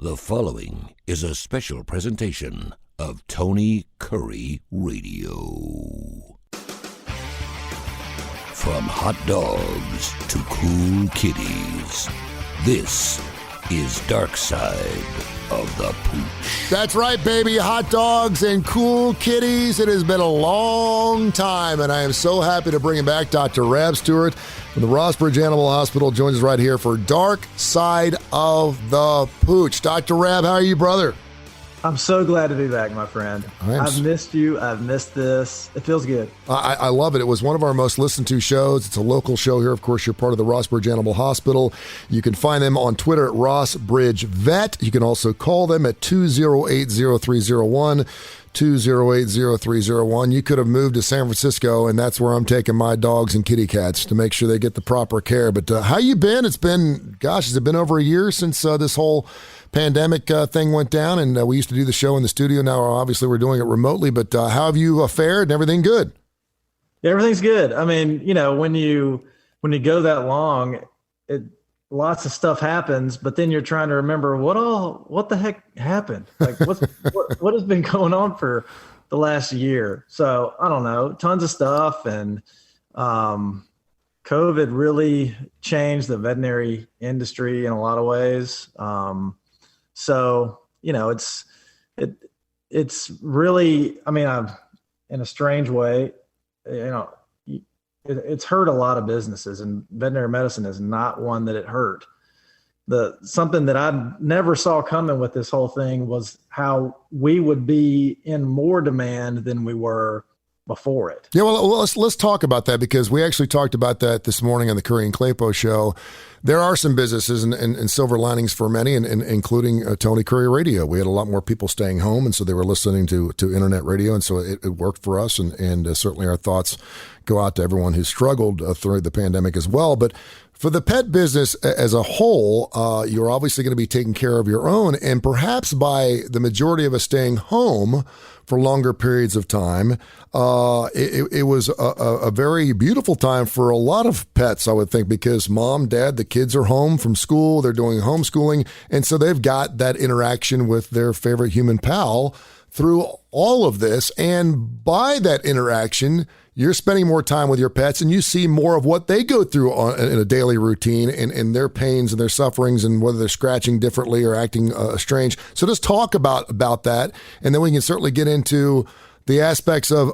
The following is a special presentation of Tony Kurre Radio. From hot dogs to cool kitties, this is Darkside of the Pooch. That's right, baby. Hot dogs and cool kitties. It has been a long time, and I am so happy to bring him back. Dr. Rab Stewart from the Rossbridge Animal Hospital joins us right here for Darkside of the Pooch. Dr. Rab, how are you, brother? I'm so glad to be back, my friend. I've missed you. I've missed this. It feels good. I love it. It was one of our most listened to shows. It's a local show here. Of course, you're part of the Rossbridge Animal Hospital. You can find them on Twitter at Rossbridge Vet. You can also call them at 208-0301. 208-0301. You could have moved to San Francisco, and that's where I'm taking my dogs and kitty cats to make sure they get the proper care. But how you been? It's been, has it been over a year since this whole pandemic thing went down? And we used to do the show in the studio. Now, obviously, we're doing it remotely. But how have you fared and everything good? Yeah, everything's good. I mean, when you go that long, lots of stuff happens, but then you're trying to remember what the heck happened? Like what has been going on for the last year? So I don't know, tons of stuff. And COVID really changed the veterinary industry in a lot of ways. So, it's really, I mean, in a strange way, it's hurt a lot of businesses, and veterinary medicine is not one that it hurt. Something that I never saw coming with this whole thing was how we would be in more demand than we were before it. Yeah, well, let's talk about that, because we actually talked about that this morning on the Kurre and Claypo show. There are some businesses and silver linings for many, and including Tony Kurre Radio. We had a lot more people staying home, and so they were listening to internet radio, and so it worked for us, and certainly our thoughts go out to everyone who struggled through the pandemic as well. But for the pet business as a whole, you're obviously going to be taking care of your own, and perhaps by the majority of us staying home for longer periods of time, it was a very beautiful time for a lot of pets, I would think, because mom, dad, the kids are home from school, they're doing homeschooling, and so they've got that interaction with their favorite human pal through all of this. And by that interaction, you're spending more time with your pets, and you see more of what they go through in a daily routine, and their pains and their sufferings, and whether they're scratching differently or acting strange. So just talk about that, and then we can certainly get into the aspects of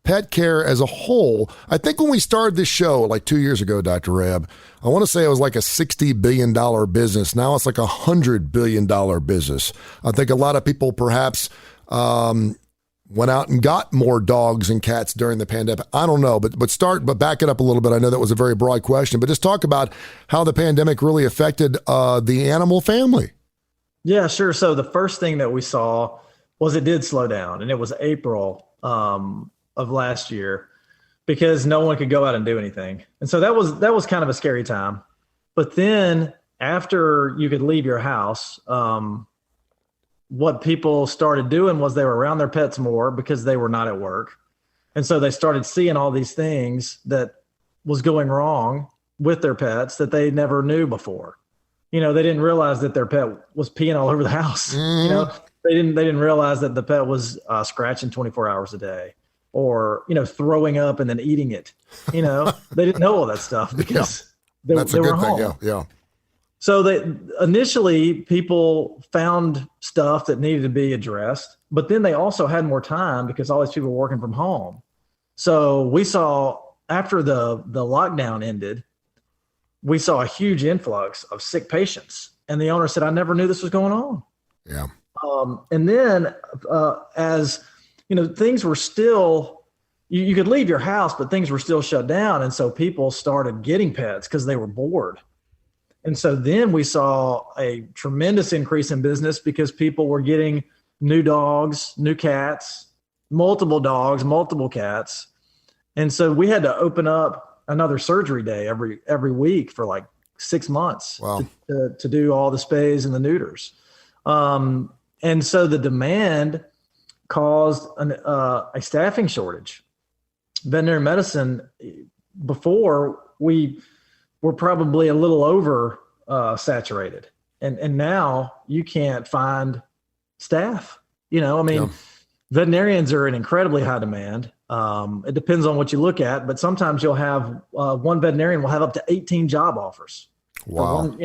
pet care as a whole. I think when we started this show like 2 years ago, Dr. Rab, I want to say it was like a $60 billion business. Now it's like a $100 billion business. I think a lot of people perhaps went out and got more dogs and cats during the pandemic. I don't know, but back it up a little bit. I know that was a very broad question, but just talk about how the pandemic really affected the animal family. Yeah, sure. So the first thing that we saw was it did slow down, and it was April of last year, because no one could go out and do anything. And so that was kind of a scary time. But then after you could leave your house, what people started doing was they were around their pets more because they were not at work. And so they started seeing all these things that was going wrong with their pets that they never knew before. They didn't realize that their pet was peeing all over the house. Mm. They didn't realize that the pet was scratching 24 hours a day, or, throwing up and then eating it. They didn't know all that stuff because they were home. Yeah. So initially people found stuff that needed to be addressed, but then they also had more time because all these people were working from home. So we saw, after the lockdown ended, we saw a huge influx of sick patients, and the owner said, I never knew this was going on. Yeah. And then as things were still, you could leave your house, but things were still shut down. And so people started getting pets because they were bored. And so then we saw a tremendous increase in business because people were getting new dogs, new cats, multiple dogs, multiple cats. And so we had to open up another surgery day every week for like 6 months. Wow. to do all the spays and the neuters. And so the demand caused a staffing shortage. Veterinary medicine, before, we were probably a little over saturated. And now you can't find staff. Veterinarians are in incredibly high demand. It depends on what you look at, but sometimes you'll have one veterinarian will have up to 18 job offers. Wow.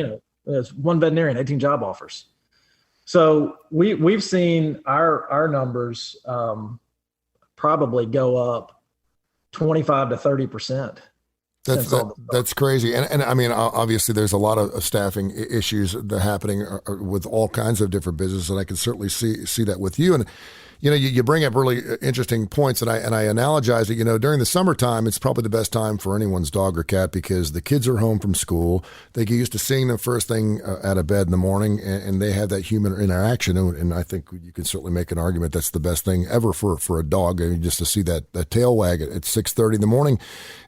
There's one veterinarian, 18 job offers. So we've seen our numbers probably go up 25 to 30%. That's crazy. And I mean, obviously there's a lot of staffing issues that are happening with all kinds of different businesses. And I can certainly see that with you. And, you bring up really interesting points, and I analogize it. During the summertime, it's probably the best time for anyone's dog or cat because the kids are home from school. They get used to seeing them first thing out of bed in the morning, and they have that human interaction. And I think you can certainly make an argument that's the best thing ever for a dog, just to see that tail wag at 6:30 in the morning.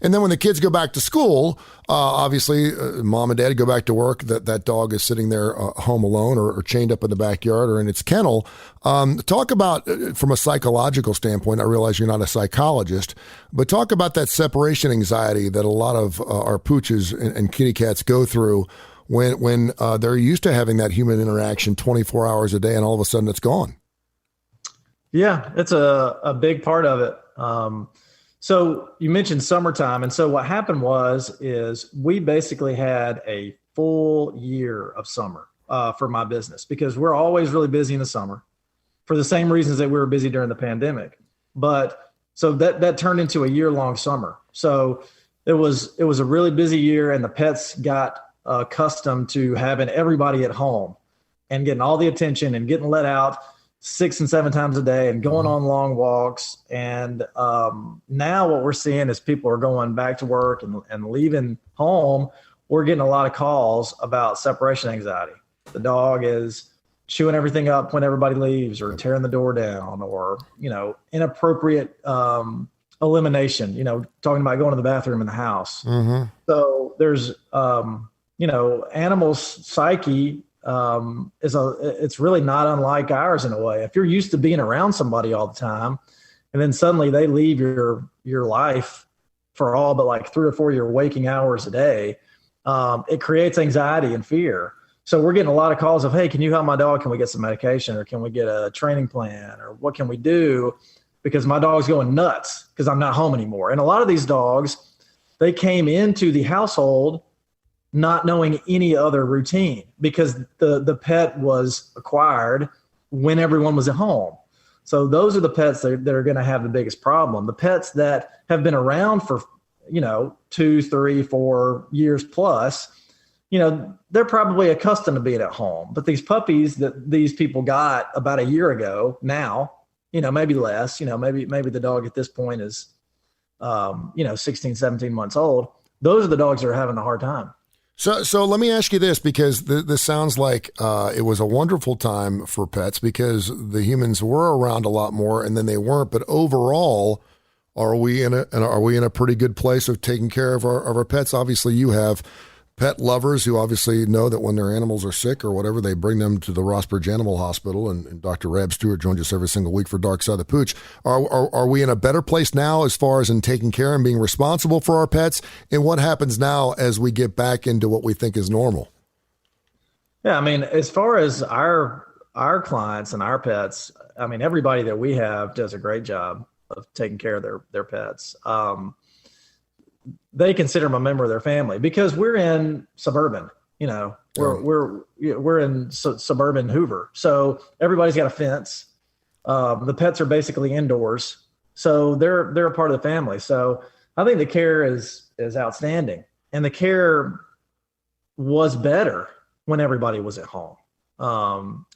And then when the kids go back to school, obviously, mom and dad go back to work. That dog is sitting there home alone or chained up in the backyard or in its kennel. Talk about, from a psychological standpoint, I realize you're not a psychologist, but talk about that separation anxiety that a lot of our pooches and kitty cats go through when they're used to having that human interaction 24 hours a day, and all of a sudden it's gone. Yeah, it's a big part of it. So you mentioned summertime. And so what happened is we basically had a full year of summer for my business because we're always really busy in the summer for the same reasons that we were busy during the pandemic. But so that turned into a year-long summer. So it was a really busy year, and the pets got accustomed to having everybody at home and getting all the attention and getting let out 6 and 7 times a day and going on long walks. And now what we're seeing is people are going back to work and leaving home. We're getting a lot of calls about separation anxiety. The dog is chewing everything up when everybody leaves, or tearing the door down, or, inappropriate elimination, talking about going to the bathroom in the house. Mm-hmm. So there's, animals' psyche it's really not unlike ours in a way. If you're used to being around somebody all the time, and then suddenly they leave your life for all but like 3 or 4 of your waking hours a day, it creates anxiety and fear. So we're getting a lot of calls of, hey, can you help my dog? Can we get some medication, or can we get a training plan, or what can we do? Because my dog's going nuts because I'm not home anymore. And a lot of these dogs, they came into the household not knowing any other routine because the pet was acquired when everyone was at home. So those are the pets that are going to have the biggest problem. The pets that have been around for, 2, 3, 4 years plus, they're probably accustomed to being at home. But these puppies that these people got about a year ago now, maybe less, maybe the dog at this point is, 16, 17 months old. Those are the dogs that are having a hard time. So let me ask you this, because this sounds like it was a wonderful time for pets because the humans were around a lot more and then they weren't. But overall, are we in a pretty good place of taking care of our pets? Obviously, you have pet lovers who obviously know that when their animals are sick or whatever, they bring them to the Rossbridge Animal Hospital, and Dr. Rab Stewart joins us every single week for Darkside the Pooch. Are we in a better place now as far as in taking care and being responsible for our pets? And what happens now as we get back into what we think is normal? Yeah, I mean, as far as our clients and our pets, I mean, everybody that we have does a great job of taking care of their pets. They consider them a member of their family because we're in suburban, we're in suburban Hoover. So everybody's got a fence. The pets are basically indoors. So they're a part of the family. So I think the care is outstanding, and the care was better when everybody was at home.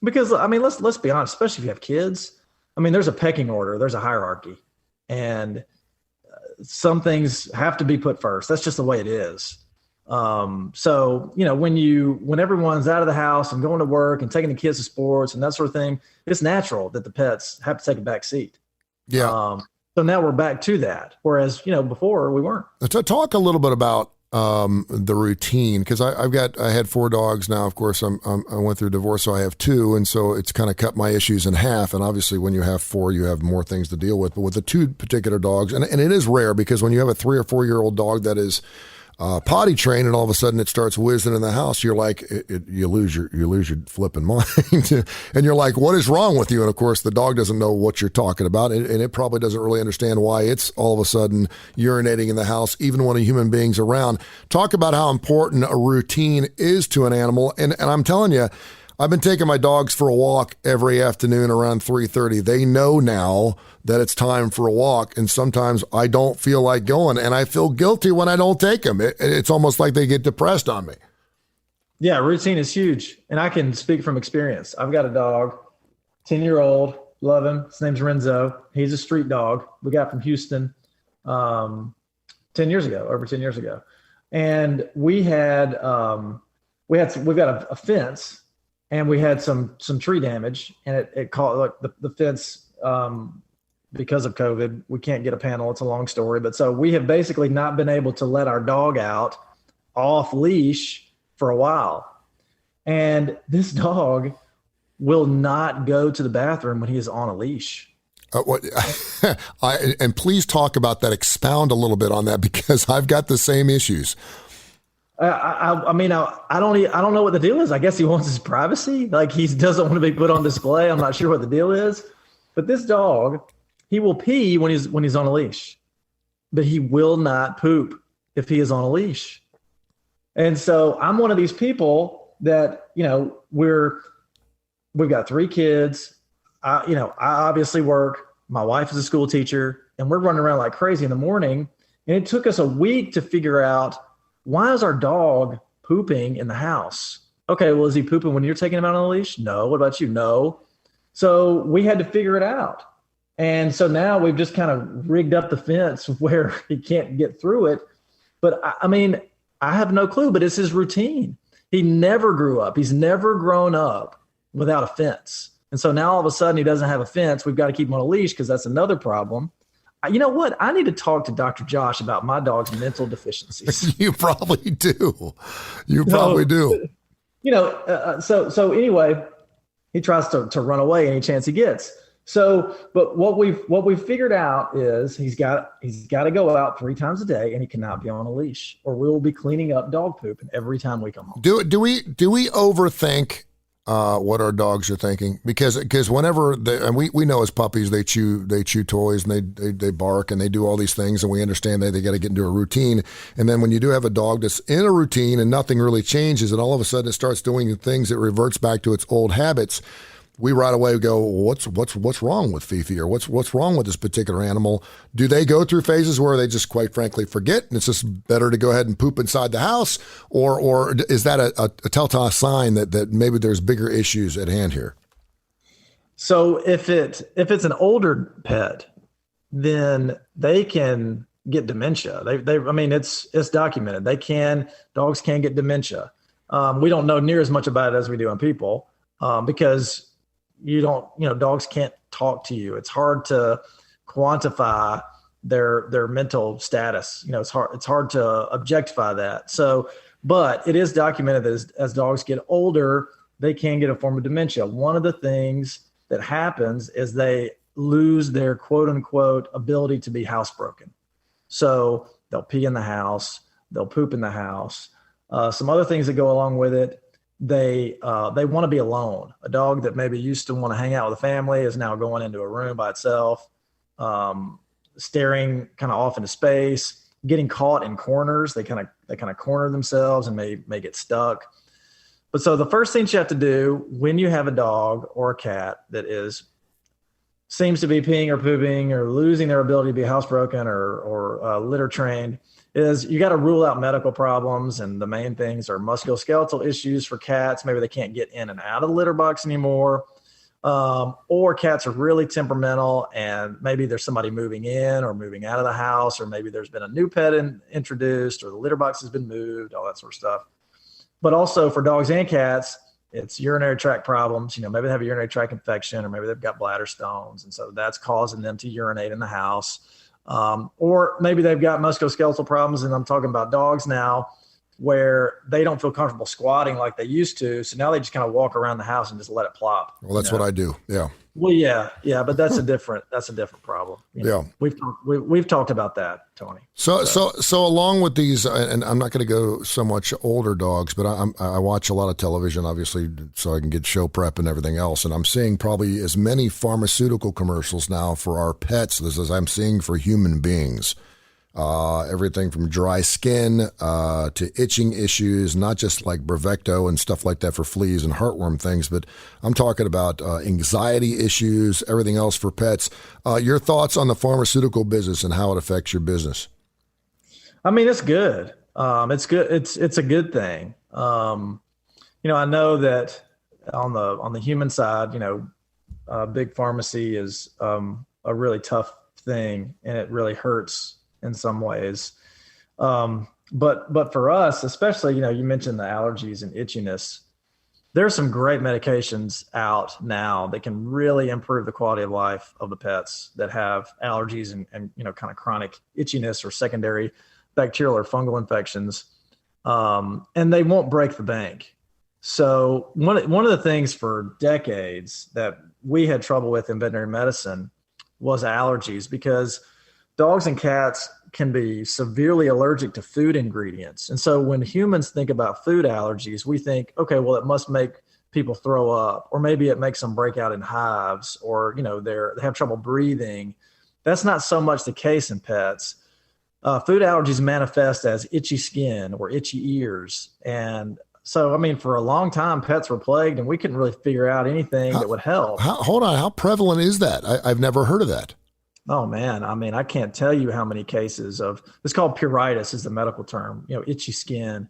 Because I mean, let's be honest, especially if you have kids, I mean, there's a pecking order, there's a hierarchy, and some things have to be put first. That's just the way it is. So, when everyone's out of the house and going to work and taking the kids to sports and that sort of thing, it's natural that the pets have to take a back seat. Yeah. So now we're back to that. Whereas, before we weren't. To talk a little bit about the routine, because I had 4 dogs now. Of course, I went through divorce, so I have 2, and so it's kind of cut my issues in half. And obviously, when you have 4, you have more things to deal with. But with the 2 particular dogs, and it is rare because when you have a 3 or 4 year old dog that is potty train, and all of a sudden it starts whizzing in the house. You're like, you lose your flipping mind, and you're like, what is wrong with you? And of course, the dog doesn't know what you're talking about, and it probably doesn't really understand why it's all of a sudden urinating in the house, even when a human being's around. Talk about how important a routine is to an animal, and I'm telling you, I've been taking my dogs for a walk every afternoon around 3:30. They know now that it's time for a walk, and sometimes I don't feel like going, and I feel guilty when I don't take them. It's almost like they get depressed on me. Yeah, routine is huge, and I can speak from experience. I've got a dog, 10-year-old, love him. His name's Renzo. He's a street dog. We got from Houston 10 years ago, over 10 years ago, and we've got a fence. And we had some tree damage, and it caught like the fence because of COVID. We can't get a panel. It's a long story, but so we have basically not been able to let our dog out off leash for a while. And this dog will not go to the bathroom when he is on a leash. And please talk about that. Expound a little bit on that, because I've got the same issues. I mean, I don't know what the deal is. I guess he wants his privacy. Like, he doesn't want to be put on display. I'm not sure what the deal is, but this dog, he will pee when he's on a leash, but he will not poop if he is on a leash. And so I'm one of these people that, we've got 3 kids. I obviously work. My wife is a school teacher, and we're running around like crazy in the morning. And it took us a week to figure out, why is our dog pooping in the house? Okay, well, is he pooping when you're taking him out on a leash? No. What about you? No. So we had to figure it out. And so now we've just kind of rigged up the fence where he can't get through it. But I mean, I have no clue, but it's his routine. He never grew up. He's never grown up without a fence. And so now all of a sudden he doesn't have a fence. We've got to keep him on a leash because that's another problem. You know what? I need to talk to Dr. Josh about my dog's mental deficiencies. You probably do. You probably do. So anyway, he tries to run away any chance he gets. So, but what we've figured out is he's got to go out 3 times a day, and he cannot be on a leash, or we will be cleaning up dog poop every time we come home. Do we overthink what our dogs are thinking? Because whenever and we know as puppies, they chew toys, and they bark, and they do all these things, and we understand that they got to get into a routine. And then when you do have a dog that's in a routine and nothing really changes, and all of a sudden it starts doing things, it reverts back to its old habits, we right away go, what's wrong with Fifi, or what's wrong with this particular animal? Do they go through phases where they just quite frankly forget, and it's just better to go ahead and poop inside the house, or is that a telltale sign that maybe there's bigger issues at hand here? So if it's an older pet, then they can get dementia. I mean, it's documented. Dogs can get dementia. We don't know near as much about it as we do on people, because dogs can't talk to you. It's hard to quantify their mental status. It's hard to objectify that. So, but it is documented that as dogs get older, they can get a form of dementia. One of the things that happens is they lose their quote unquote ability to be housebroken. So they'll pee in the house, they'll poop in the house. Some other things that go along with it. They want to be alone. A dog that maybe used to want to hang out with a family is now going into a room by itself, staring kind of off into space, getting caught in corners. They kind of corner themselves and may get stuck. But so the first thing you have to do when you have a dog or a cat that seems to be peeing or pooping or losing their ability to be housebroken or litter trained is you got to rule out medical problems. And the main things are musculoskeletal issues for cats. Maybe they can't get in and out of the litter box anymore. Or cats are really temperamental, and maybe there's somebody moving in or moving out of the house, or maybe there's been a new pet introduced, or the litter box has been moved, all that sort of stuff. But also for dogs and cats, it's urinary tract problems. Maybe they have a urinary tract infection, or maybe they've got bladder stones. And so that's causing them to urinate in the house. Or maybe they've got musculoskeletal problems, and I'm talking about dogs now. where they don't feel comfortable squatting like they used to. So now they just kind of walk around the house and just let it plop. Well, that's what I do. Yeah. Well, yeah, but that's a different problem. Yeah. We've talked about that, Tony. So along with these, and I'm not going to go so much older dogs, but I watch a lot of television, obviously, so I can get show prep and everything else. And I'm seeing probably as many pharmaceutical commercials now for our pets as I'm seeing for human beings. Everything from dry skin to itching issues, not just like Bravecto and stuff like that for fleas and heartworm things, but I'm talking about anxiety issues, everything else for pets. Your thoughts on the pharmaceutical business and how it affects your business? I mean, it's good. It's good. It's a good thing. I know that on the human side, big pharmacy is a really tough thing, and it really hurts in some ways. But for us, especially, you mentioned the allergies and itchiness. There's some great medications out now that can really improve the quality of life of the pets that have allergies and kind of chronic itchiness or secondary bacterial or fungal infections. And they won't break the bank. So one of the things for decades that we had trouble with in veterinary medicine was allergies, because dogs and cats can be severely allergic to food ingredients. And so when humans think about food allergies, we think, okay, well, it must make people throw up, or maybe it makes them break out in hives, or, they have trouble breathing. That's not so much the case in pets. Food allergies manifest as itchy skin or itchy ears. And so, I mean, for a long time, pets were plagued, and we couldn't really figure out anything that would help. Hold on. How prevalent is that? I've never heard of that. Oh man. I mean, I can't tell you how many cases of, it's called pruritus is the medical term, itchy skin.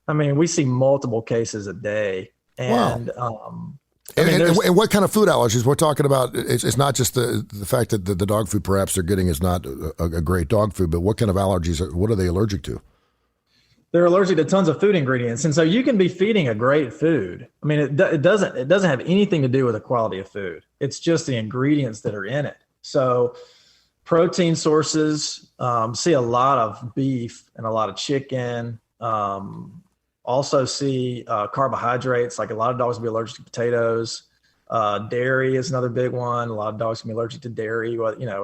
I mean, we see multiple cases a day. And, wow. And what kind of food allergies we're talking about? It's not just the fact that the dog food perhaps they're getting is not a great dog food, but what kind of allergies, what are they allergic to? They're allergic to tons of food ingredients. And so you can be feeding a great food. I mean, it doesn't have anything to do with the quality of food. It's just the ingredients that are in it. So protein sources, see a lot of beef and a lot of chicken. Also see carbohydrates, like a lot of dogs will be allergic to potatoes. Dairy is another big one. A lot of dogs can be allergic to dairy.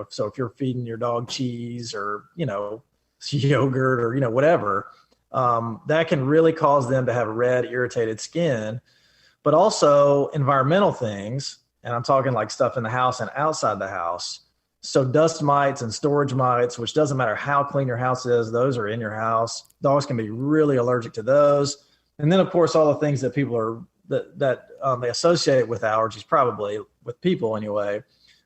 So if you're feeding your dog cheese or, yogurt or, whatever, that can really cause them to have red, irritated skin. But also environmental things, and I'm talking like stuff in the house and outside the house. So dust mites and storage mites, which doesn't matter how clean your house is, those are in your house. Dogs can be really allergic to those. And then, of course, all the things that people are that they associate with allergies, probably with people anyway,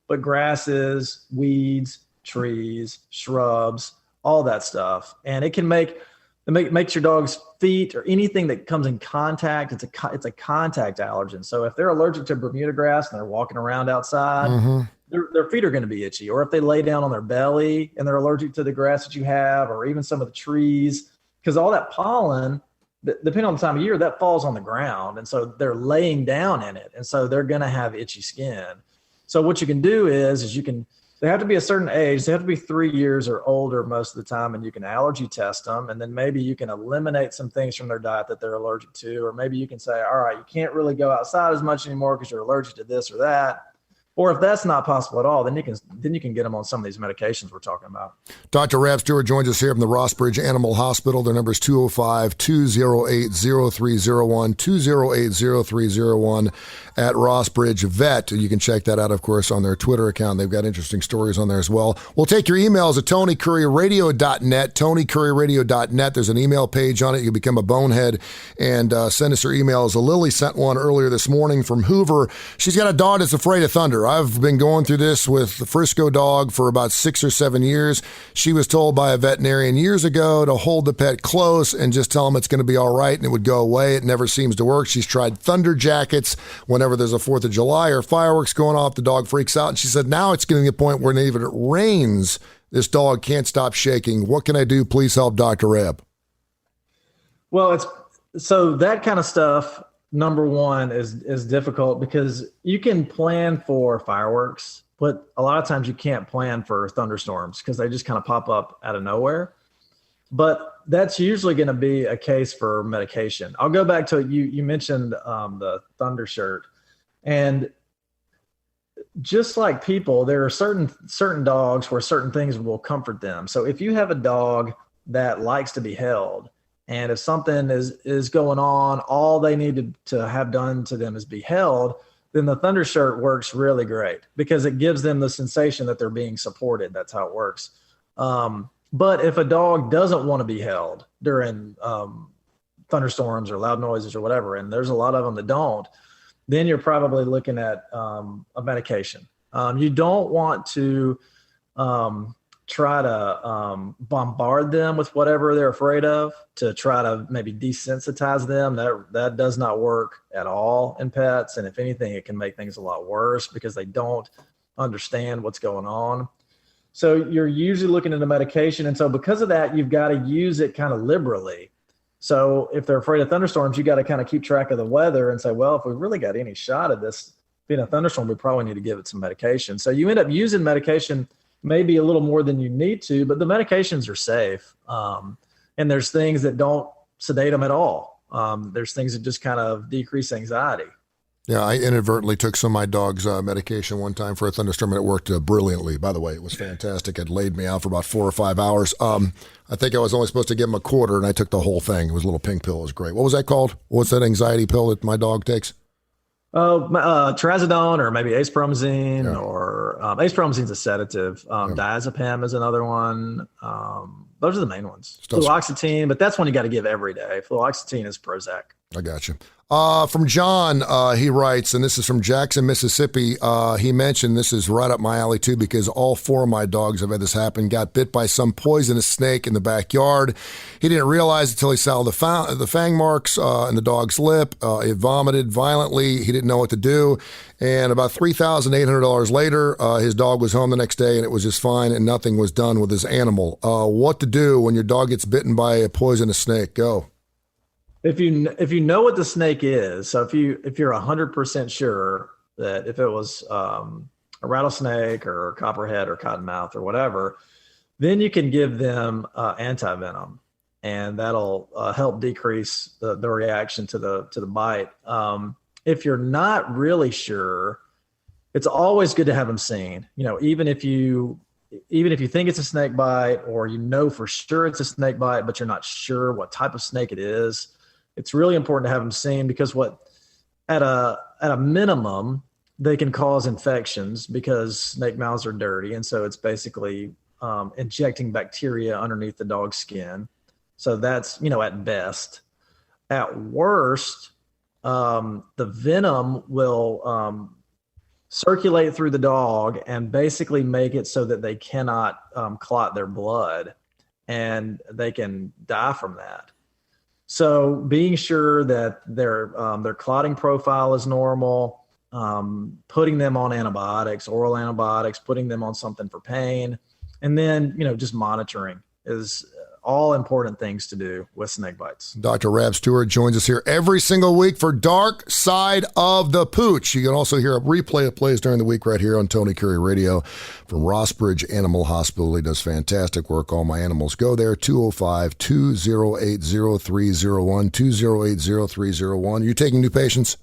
but grasses, weeds, trees, shrubs, all that stuff. And it can makes your dog's feet or anything that comes in contact. It's a contact allergen. So if they're allergic to Bermuda grass and they're walking around outside, mm-hmm. Their feet are going to be itchy. Or if they lay down on their belly and they're allergic to the grass that you have, or even some of the trees, because all that pollen, depending on the time of year, that falls on the ground. And so they're laying down in it. And so they're going to have itchy skin. So what you can do is they have to be a certain age. They have to be 3 years or older most of the time, and you can allergy test them. And then maybe you can eliminate some things from their diet that they're allergic to. Or maybe you can say, all right, you can't really go outside as much anymore because you're allergic to this or that. Or if that's not possible at all, then you can get them on some of these medications we're talking about. Dr. Rab Stewart joins us here from the Rossbridge Animal Hospital. Their number is 205-208-0301, 208-0301 at Rossbridge Vet. You can check that out, of course, on their Twitter account. They've got interesting stories on there as well. We'll take your emails at TonyCurryRadio.net, TonyCurryRadio.net. There's an email page on it. You can become a bonehead and send us your emails. Lily sent one earlier this morning from Hoover. She's got a dog that's afraid of thunder. I've been going through this with the Frisco dog for about 6 or 7 years. She was told by a veterinarian years ago to hold the pet close and just tell him it's going to be all right and it would go away. It never seems to work. She's tried thunder jackets whenever there's a 4th of July or fireworks going off. The dog freaks out. And she said now it's getting to the point where even it rains, this dog can't stop shaking. What can I do? Please help Dr. Rab. Well, so that kind of stuff, number one, is difficult because you can plan for fireworks, but a lot of times you can't plan for thunderstorms because they just kind of pop up out of nowhere. But that's usually going to be a case for medication. I'll go back to you mentioned the Thunder shirt, and just like people, there are certain dogs where certain things will comfort them. So if you have a dog that likes to be held, and if something is going on, all they need to have done to them is be held, then the Thunder shirt works really great because it gives them the sensation that they're being supported. That's how it works. But if a dog doesn't want to be held during thunderstorms or loud noises or whatever, and there's a lot of them that don't, then you're probably looking at a medication. You don't want to try to bombard them with whatever they're afraid of to try to maybe desensitize them. That does not work at all in pets. And if anything, it can make things a lot worse because they don't understand what's going on. So you're usually looking at a medication. And so because of that, you've got to use it kind of liberally. So if they're afraid of thunderstorms, you got to kind of keep track of the weather and say, well, if we really got any shot of this being a thunderstorm, we probably need to give it some medication. So you end up using medication maybe a little more than you need to, but the medications are safe. And there's things that don't sedate them at all. There's things that just kind of decrease anxiety. Yeah, I inadvertently took some of my dog's medication one time for a thunderstorm, and it worked brilliantly. By the way, it was fantastic. It laid me out for about 4 or 5 hours. I think I was only supposed to give him a quarter, and I took the whole thing. It was a little pink pill. It was great. What was that called? What's that anxiety pill that my dog takes? Trazodone or maybe acepromazine, or acepromazine's a sedative. Diazepam is another one. Those are the main ones. Fluoxetine, but that's one you got to give every day. Fluoxetine is Prozac. I got you. From John, he writes, and this is from Jackson, Mississippi. He mentioned this is right up my alley too, because all 4 of my dogs have had this happen. Got bit by some poisonous snake in the backyard. He didn't realize until he saw the fang marks in the dog's lip. It vomited violently. He didn't know what to do. And about $3,800 later, his dog was home the next day, and it was just fine, and nothing was done with his animal. What to do when your dog gets bitten by a poisonous snake? Go. If you know what the snake is, so if you're 100% sure that if it was a rattlesnake or copperhead or cottonmouth or whatever, then you can give them antivenom, and that'll help decrease the reaction to the bite. If you're not really sure, it's always good to have them seen. Even if you think it's a snake bite, or for sure it's a snake bite, but you're not sure what type of snake it is, it's really important to have them seen, because at a minimum, they can cause infections because snake mouths are dirty. And so it's basically injecting bacteria underneath the dog's skin. So that's, at best. At worst, the venom will circulate through the dog and basically make it so that they cannot clot their blood, and they can die from that. So being sure that their clotting profile is normal, putting them on antibiotics, oral antibiotics, putting them on something for pain, and then, just monitoring is all important things to do with snake bites. Dr. Rab Stewart joins us here every single week for Dark Side of the Pooch. You can also hear a replay of plays during the week right here on Tony Kurre Radio from Rossbridge Animal Hospital. He does fantastic work. All my animals go there. 205-208-0301, 208-0301. You taking new patients?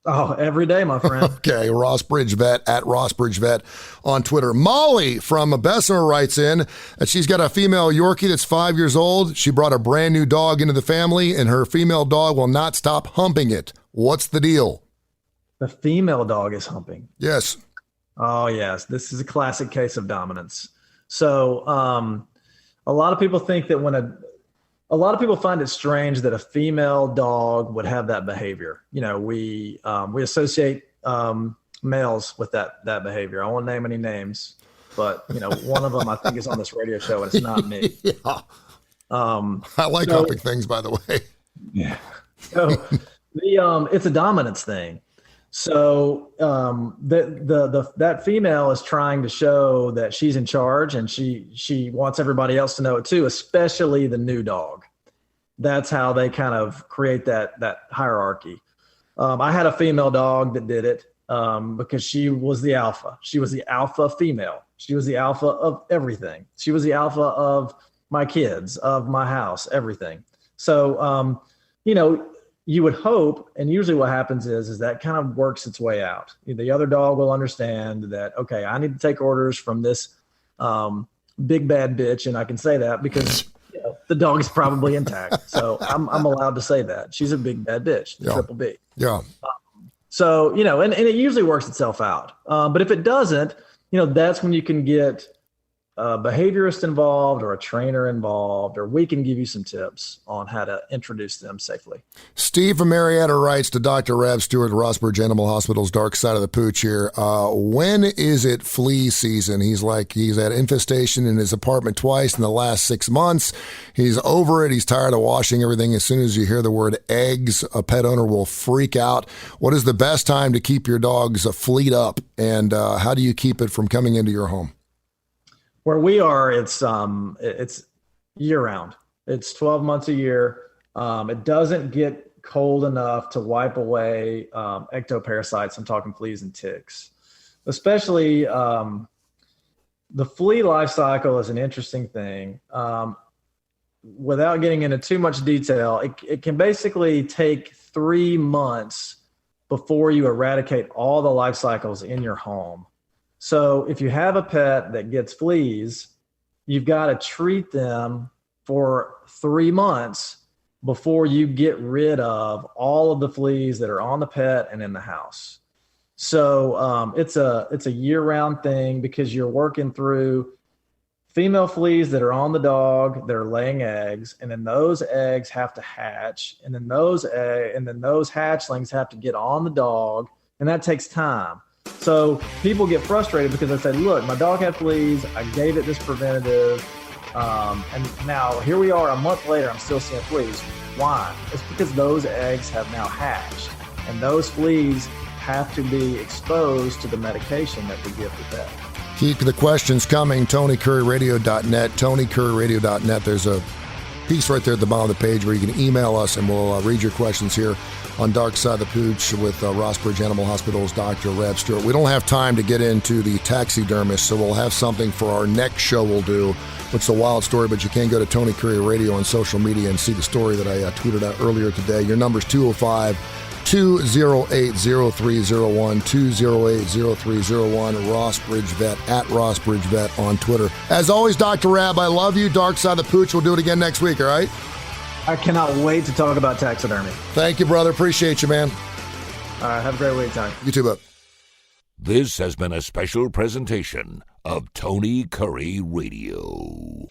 Oh, every day, my friend. Okay, Ross Bridge Vet, at Ross Bridge Vet on Twitter. Molly from Bessemer writes in that she's got a female Yorkie that's 5 years old. She brought a brand new dog into the family, and her female dog will not stop humping it. What's the deal? The female dog is humping. Yes. Oh, yes. This is a classic case of dominance. So a lot of people think that a lot of people find it strange that a female dog would have that behavior. We associate males with that behavior. I won't name any names, but one of them I think is on this radio show, and it's not me. Yeah. I like humping things, by the way. Yeah. So it's a dominance thing. So that female is trying to show that she's in charge, and she wants everybody else to know it too, especially the new dog. That's how they kind of create that hierarchy. I had a female dog that did it because she was the alpha. She was the alpha female. She was the alpha of everything. She was the alpha of my kids, of my house, everything. So, you would hope, and usually what happens is that kind of works its way out. The other dog will understand that, okay, I need to take orders from this big bad bitch, and I can say that because the dog is probably intact. So I'm allowed to say that. She's a big bad bitch, triple B. Yeah. So, and it usually works itself out. But if it doesn't, that's when you can get a behaviorist involved or a trainer involved, or we can give you some tips on how to introduce them safely. Steve from Marietta writes to Dr. Rab Stewart, Rossbridge Animal Hospital's Darkside of the Pooch here. When is it flea season? He's had infestation in his apartment twice in the last 6 months. He's over it. He's tired of washing everything. As soon as you hear the word eggs, a pet owner will freak out. What is the best time to keep your dogs flea'd up, and how do you keep it from coming into your home? Where we are, it's year round. It's 12 months a year. It doesn't get cold enough to wipe away ectoparasites. I'm talking fleas and ticks. Especially the flea life cycle is an interesting thing. Without getting into too much detail, it can basically take 3 months before you eradicate all the life cycles in your home. So if you have a pet that gets fleas, you've got to treat them for 3 months before you get rid of all of the fleas that are on the pet and in the house. So it's a year-round thing because you're working through female fleas that are on the dog, that are laying eggs, and then those eggs have to hatch, and then those hatchlings have to get on the dog, and that takes time. So people get frustrated because they say, look, my dog had fleas. I gave it this preventative. And now here we are a month later, I'm still seeing fleas. Why? It's because those eggs have now hatched, and those fleas have to be exposed to the medication that we give the pet. Keep the questions coming. TonyCurryRadio.net, TonyCurryRadio.net. There's a piece right there at the bottom of the page where you can email us, and we'll read your questions here on Darkside of the Pooch with Rossbridge Animal Hospital's Dr. Rab Stewart. We don't have time to get into the taxidermist, so we'll have something for our next show we'll do. It's a wild story, but you can go to Tony Curry Radio on social media and see the story that I tweeted out earlier today. Your number's 205-208-0301, 208-0301, Rossbridge Vet, at Rossbridge Vet on Twitter. As always, Dr. Rab, I love you. Darkside of the Pooch, we'll do it again next week, all right? I cannot wait to talk about taxidermy. Thank you, brother. Appreciate you, man. All right, have a great week, Tony. You too, bud. This has been a special presentation of Tony Curry Radio.